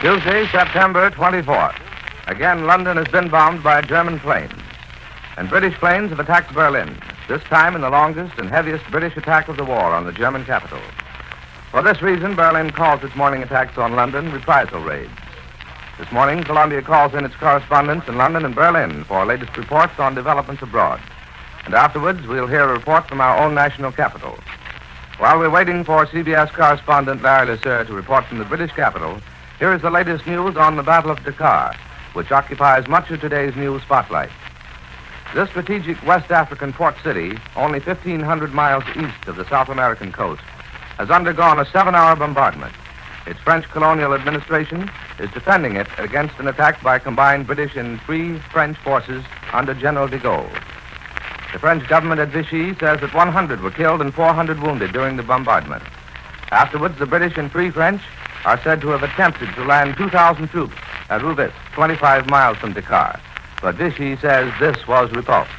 Tuesday, September 24th. Again, London has been bombed by German planes. And British planes have attacked Berlin, this time in the longest and heaviest British attack of the war on the German capital. For this reason, Berlin calls its morning attacks on London reprisal raids. This morning, Columbia calls in its correspondents in London and Berlin for latest reports on developments abroad. And afterwards, we'll hear a report from our own national capital. While we're waiting for CBS correspondent Larry Lesseur to report from the British capital, here is the latest news on the Battle of Dakar, which occupies much of today's news spotlight. This strategic West African port city, only 1,500 miles east of the South American coast, has undergone a 7-hour bombardment. Its French colonial administration is defending it against an attack by combined British and Free French forces under General de Gaulle. The French government at Vichy says that 100 were killed and 400 wounded during the bombardment. Afterwards, the British and Free French are said to have attempted to land 2,000 troops at Roubaix, 25 miles from Dakar. But Vichy says this was repulsed.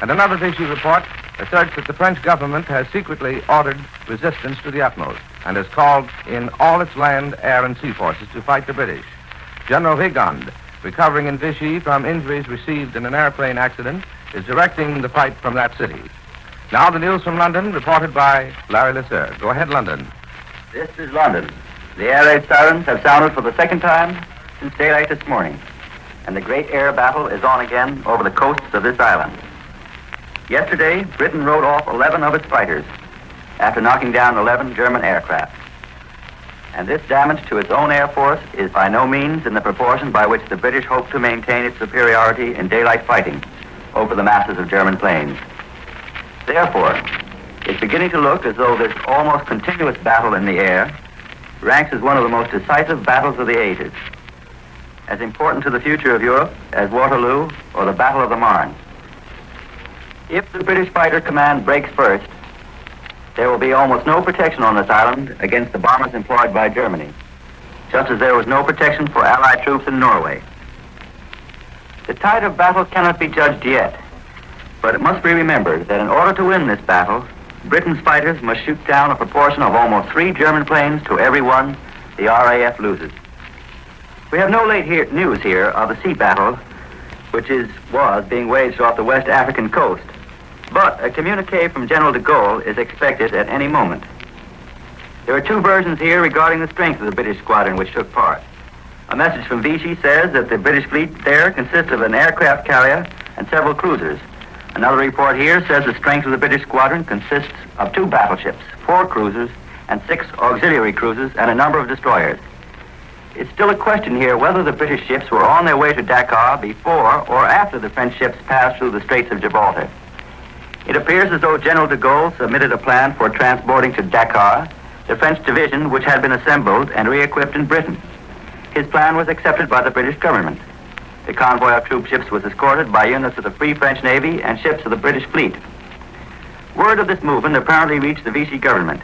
And another Vichy report asserts that the French government has secretly ordered resistance to the utmost and has called in all its land, air, and sea forces to fight the British. General Weygand, recovering in Vichy from injuries received in an airplane accident, is directing the fight from that city. Now the news from London, reported by Larry Lesseur. Go ahead, London. This is London. The air raid sirens have sounded for the second time since daylight this morning, and the great air battle is on again over the coasts of this island. Yesterday, Britain wrote off 11 of its fighters after knocking down 11 German aircraft. And this damage to its own air force is by no means in the proportion by which the British hope to maintain its superiority in daylight fighting over the masses of German planes. Therefore, it's beginning to look as though this almost continuous battle in the air ranks as one of the most decisive battles of the ages, as important to the future of Europe as Waterloo or the Battle of the Marne. If the British fighter command breaks first, there will be almost no protection on this island against the bombers employed by Germany, just as there was no protection for Allied troops in Norway. The tide of battle cannot be judged yet, but it must be remembered that in order to win this battle, Britain's fighters must shoot down a proportion of almost 3 German planes to every one the RAF loses. We have no late news here of the sea battle, which was being waged off the West African coast, but a communique from General de Gaulle is expected at any moment. There are 2 versions here regarding the strength of the British squadron which took part. A message from Vichy says that the British fleet there consists of an aircraft carrier and several cruisers. Another report here says the strength of the British squadron consists of 2 battleships, 4 cruisers, and 6 auxiliary cruisers, and a number of destroyers. It's still a question here whether the British ships were on their way to Dakar before or after the French ships passed through the Straits of Gibraltar. It appears as though General de Gaulle submitted a plan for transporting to Dakar the French division which had been assembled and re-equipped in Britain. His plan was accepted by the British government. The convoy of troop ships was escorted by units of the Free French Navy and ships of the British fleet. Word of this movement apparently reached the Vichy government.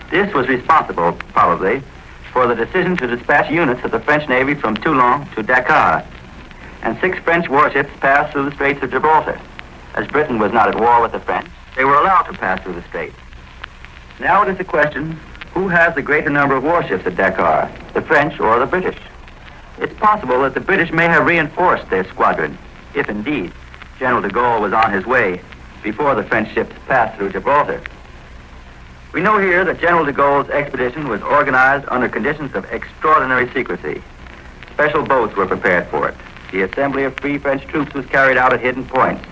This was responsible, probably, for the decision to dispatch units of the French Navy from Toulon to Dakar, and 6 French warships passed through the Straits of Gibraltar. As Britain was not at war with the French, they were allowed to pass through the Straits. Now it is a question, who has the greater number of warships at Dakar, the French or the British? It's possible that the British may have reinforced their squadron, if indeed General de Gaulle was on his way before the French ships passed through Gibraltar. We know here that General de Gaulle's expedition was organized under conditions of extraordinary secrecy. Special boats were prepared for it. The assembly of Free French troops was carried out at hidden points.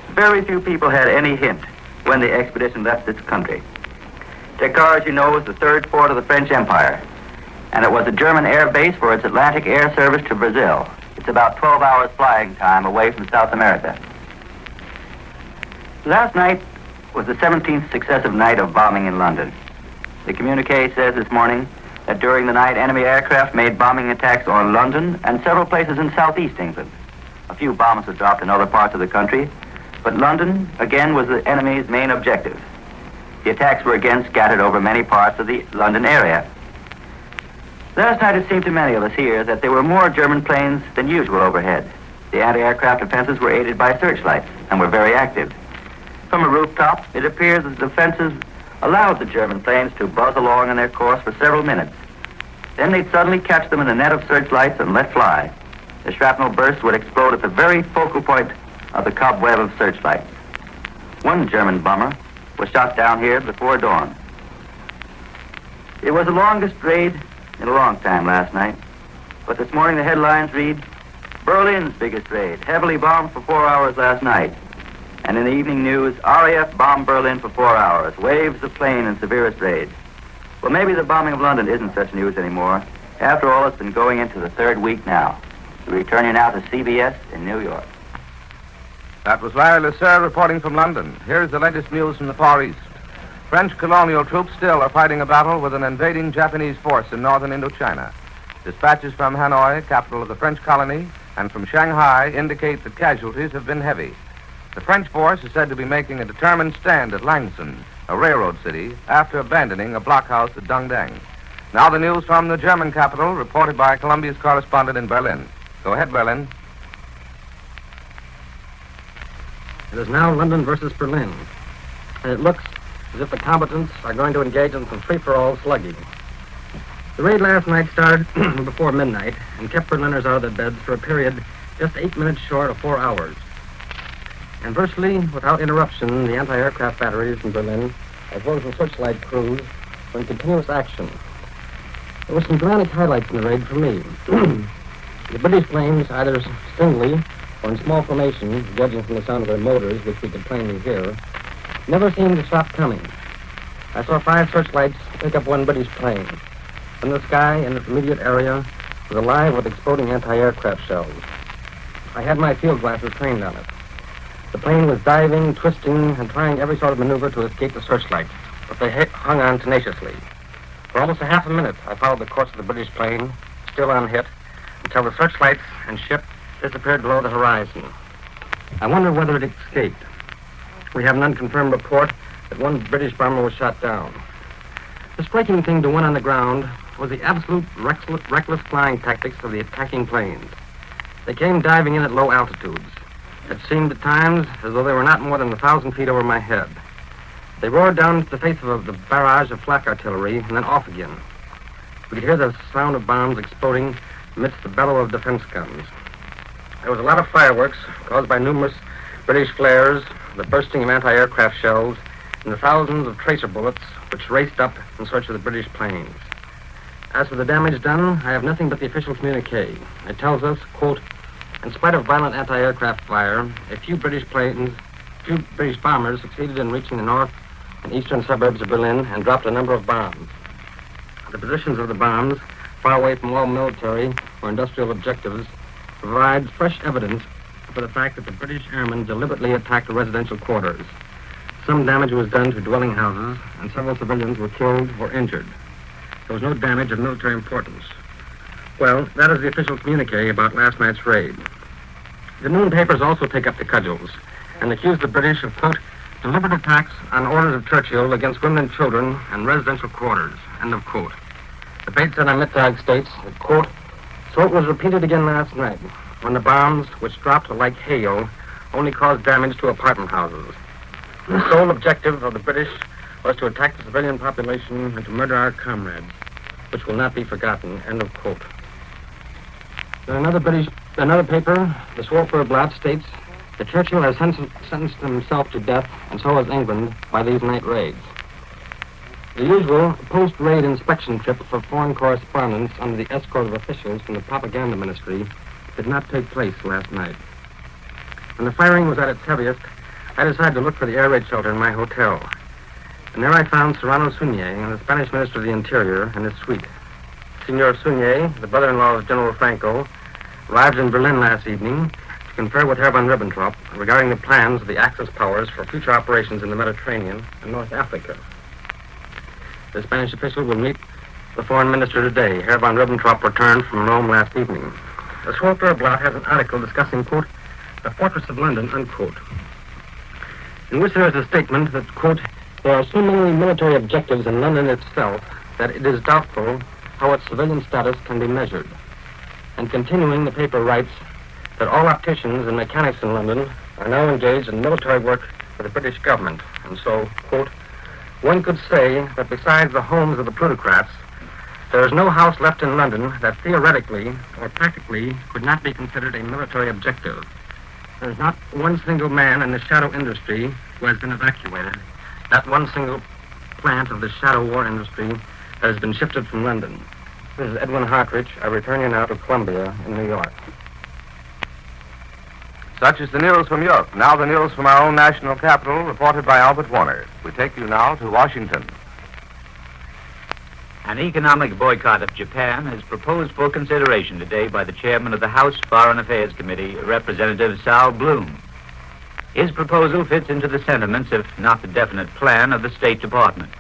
Very few people had any hint when the expedition left its country. Dakar, as you know, is the 3rd port of the French Empire, and it was a German air base for its Atlantic air service to Brazil. It's about 12 hours flying time away from South America. Last night was the 17th successive night of bombing in London. The communique says this morning that during the night enemy aircraft made bombing attacks on London and several places in southeast England. A few bombs were dropped in other parts of the country, but London again was the enemy's main objective. The attacks were again scattered over many parts of the London area. Last night it seemed to many of us here that there were more German planes than usual overhead. The anti-aircraft defenses were aided by searchlights and were very active. From a rooftop, it appears that the defenses allowed the German planes to buzz along in their course for several minutes. Then they'd suddenly catch them in a net of searchlights and let fly. The shrapnel burst would explode at the very focal point of the cobweb of searchlights. One German bomber was shot down here before dawn. It was the longest raid in a long time last night. But this morning the headlines read, Berlin's biggest raid, heavily bombed for 4 hours last night. And in the evening news, RAF bombed Berlin for 4 hours, waves of plane and severest raid. Well, maybe the bombing of London isn't such news anymore. After all, it's been going into the third week now. We return you now to CBS in New York. That was Larry Lasser reporting from London. Here's the latest news from the Far East. French colonial troops still are fighting a battle with an invading Japanese force in northern Indochina. Dispatches from Hanoi, capital of the French colony, and from Shanghai indicate that casualties have been heavy. The French force is said to be making a determined stand at Langson, a railroad city, after abandoning a blockhouse at Dongdang. Now the news from the German capital, reported by Columbia's correspondent in Berlin. Go ahead, Berlin. It is now London versus Berlin, and it looks as if the combatants are going to engage in some free-for-all slugging. The raid last night started before midnight and kept Berliners out of their beds for a period just 8 minutes short of 4 hours. And virtually without interruption, the anti-aircraft batteries in Berlin, as well as the searchlight crews, were in continuous action. There were some dramatic highlights in the raid for me. The British planes, either singly or in small formation, judging from the sound of their motors, which we could plainly hear, never seemed to stop coming. I saw 5 searchlights pick up one British plane. And the sky in its immediate area was alive with exploding anti-aircraft shells. I had my field glasses trained on it. The plane was diving, twisting, and trying every sort of maneuver to escape the searchlights, but they hung on tenaciously. For almost a half a minute, I followed the course of the British plane, still unhit, until the searchlights and ship disappeared below the horizon. I wonder whether it escaped. We have an unconfirmed report that one British bomber was shot down. The striking thing to one on the ground was the absolute reckless flying tactics of the attacking planes. They came diving in at low altitudes. It seemed at times as though they were not more than 1,000 feet over my head. They roared down into the face of the barrage of flak artillery and then off again. We could hear the sound of bombs exploding amidst the bellow of defense guns. There was a lot of fireworks caused by numerous British flares, the bursting of anti-aircraft shells, and the thousands of tracer bullets which raced up in search of the British planes. As for the damage done, I have nothing but the official communique. It tells us, quote, in spite of violent anti-aircraft fire, a few British bombers succeeded in reaching the north and eastern suburbs of Berlin and dropped a number of bombs. The positions of the bombs, far away from all military or industrial objectives, provides fresh evidence for the fact that the British airmen deliberately attacked residential quarters. Some damage was done to dwelling houses, and several civilians were killed or injured. There was no damage of military importance. Well, that is the official communique about last night's raid. The noon papers also take up the cudgels and accuse the British of, quote, deliberate attacks on orders of Churchill against women and children and residential quarters, end of quote. The Bild-Mittag states that, quote, so it was repeated again last night when the bombs, which dropped like hail, only caused damage to apartment houses. The sole objective of the British was to attack the civilian population and to murder our comrades, which will not be forgotten, end of quote. Another paper, the Swartberg Blatt, states that Churchill has sentenced himself to death, and so has England, by these night raids. The usual post-raid inspection trip for foreign correspondents under the escort of officials from the propaganda ministry did not take place last night. When the firing was at its heaviest, I decided to look for the air raid shelter in my hotel. And there I found Serrano Suñé, the Spanish Minister of the Interior, and his suite. Senor Suñé, the brother-in-law of General Franco, arrived in Berlin last evening to confer with Herr von Ribbentrop regarding the plans of the Axis powers for future operations in the Mediterranean and North Africa. The Spanish official will meet the foreign minister today. Herr von Ribbentrop returned from Rome last evening. The Swartberg Blatt has an article discussing, quote, the fortress of London, unquote, in which there is a statement that, quote, there are so many military objectives in London itself that it is doubtful how its civilian status can be measured. And continuing, the paper writes that all opticians and mechanics in London are now engaged in military work for the British government. And so, quote, one could say that besides the homes of the plutocrats, There is no house left in London that theoretically or practically could not be considered a military objective. There's not one single man in the shadow industry who has been evacuated. Not one single plant of the shadow war industry that has been shifted from London. This is Edwin Hartridge. I return you now to Columbia in New York. Such is the news from Europe. Now the news from our own national capital, reported by Albert Warner. We take you now to Washington. An economic boycott of Japan is proposed for consideration today by the chairman of the House Foreign Affairs Committee, Representative Sal Bloom. His proposal fits into the sentiments, if not the definite plan, of the State Department.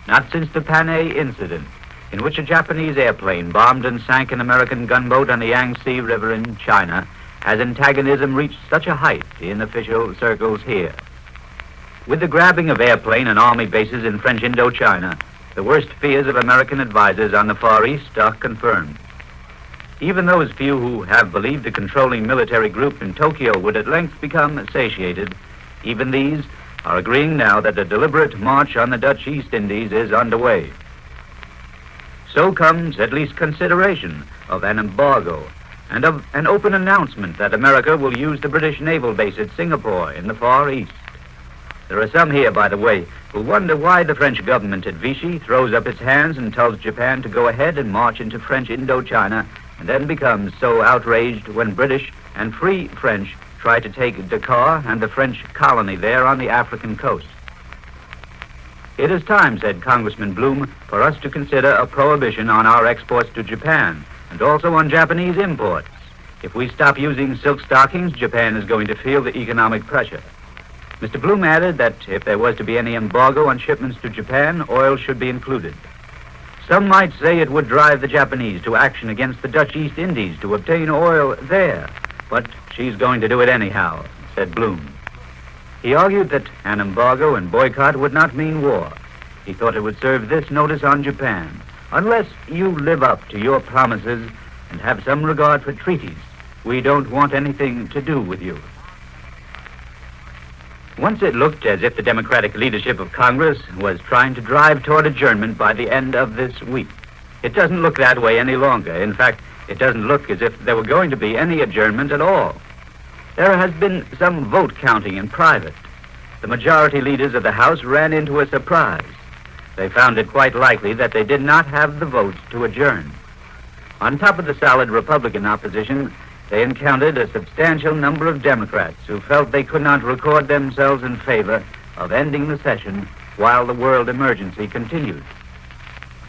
Not since the Panay incident, in which a Japanese airplane bombed and sank an American gunboat on the Yangtze River in China, has antagonism reached such a height in official circles here. With the grabbing of airplane and army bases in French Indochina, the worst fears of American advisers on the Far East are confirmed. Even those few who have believed the controlling military group in Tokyo would at length become satiated, even these are agreeing now that a deliberate march on the Dutch East Indies is underway. So comes at least consideration of an embargo and of an open announcement that America will use the British naval base at Singapore in the Far East. There are some here, by the way, who wonder why the French government at Vichy throws up its hands and tells Japan to go ahead and march into French Indochina, and then becomes so outraged when British and Free French try to take Dakar and the French colony there on the African coast. It is time, said Congressman Bloom, for us to consider a prohibition on our exports to Japan, and also on Japanese imports. If we stop using silk stockings, Japan is going to feel the economic pressure. Mr. Bloom added that if there was to be any embargo on shipments to Japan, oil should be included. Some might say it would drive the Japanese to action against the Dutch East Indies to obtain oil there, but she's going to do it anyhow, said Bloom. He argued that an embargo and boycott would not mean war. He thought it would serve this notice on Japan: unless you live up to your promises and have some regard for treaties, we don't want anything to do with you. Once it looked as if the Democratic leadership of Congress was trying to drive toward adjournment by the end of this week. It doesn't look that way any longer. In fact, it doesn't look as if there were going to be any adjournment at all. There has been some vote counting in private. The majority leaders of the House ran into a surprise. They found it quite likely that they did not have the votes to adjourn. On top of the solid Republican opposition, they encountered a substantial number of Democrats who felt they could not record themselves in favor of ending the session while the world emergency continued.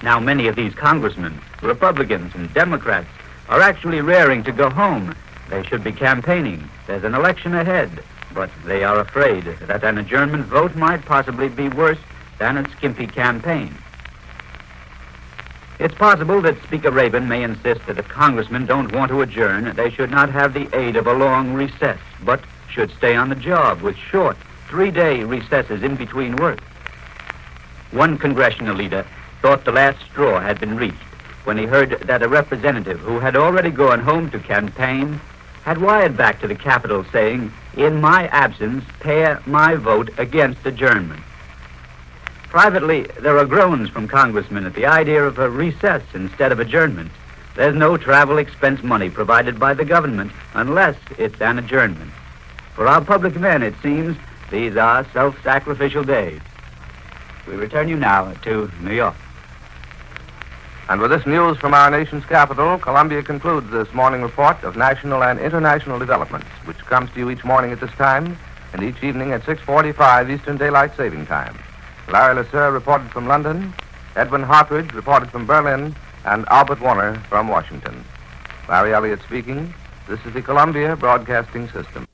Now, many of these congressmen, Republicans and Democrats, are actually raring to go home. They should be campaigning. There's an election ahead, but they are afraid that an adjournment vote might possibly be worse than a skimpy campaign. It's possible that Speaker Rabin may insist that if congressmen don't want to adjourn, they should not have the aid of a long recess, but should stay on the job with short 3-day recesses in between work. One congressional leader thought the last straw had been reached when he heard that a representative who had already gone home to campaign had wired back to the Capitol saying, "In my absence, pair my vote against adjournment." Privately, there are groans from congressmen at the idea of a recess instead of adjournment. There's no travel expense money provided by the government unless it's an adjournment. For our public men, it seems, these are self-sacrificial days. We return you now to New York. And with this news from our nation's capital, Columbia concludes this morning report of national and international developments, which comes to you each morning at this time and each evening at 6:45 Eastern Daylight Saving Time. Larry Lasser reported from London, Edwin Hartridge reported from Berlin, and Albert Warner from Washington. Larry Elliott speaking. This is the Columbia Broadcasting System.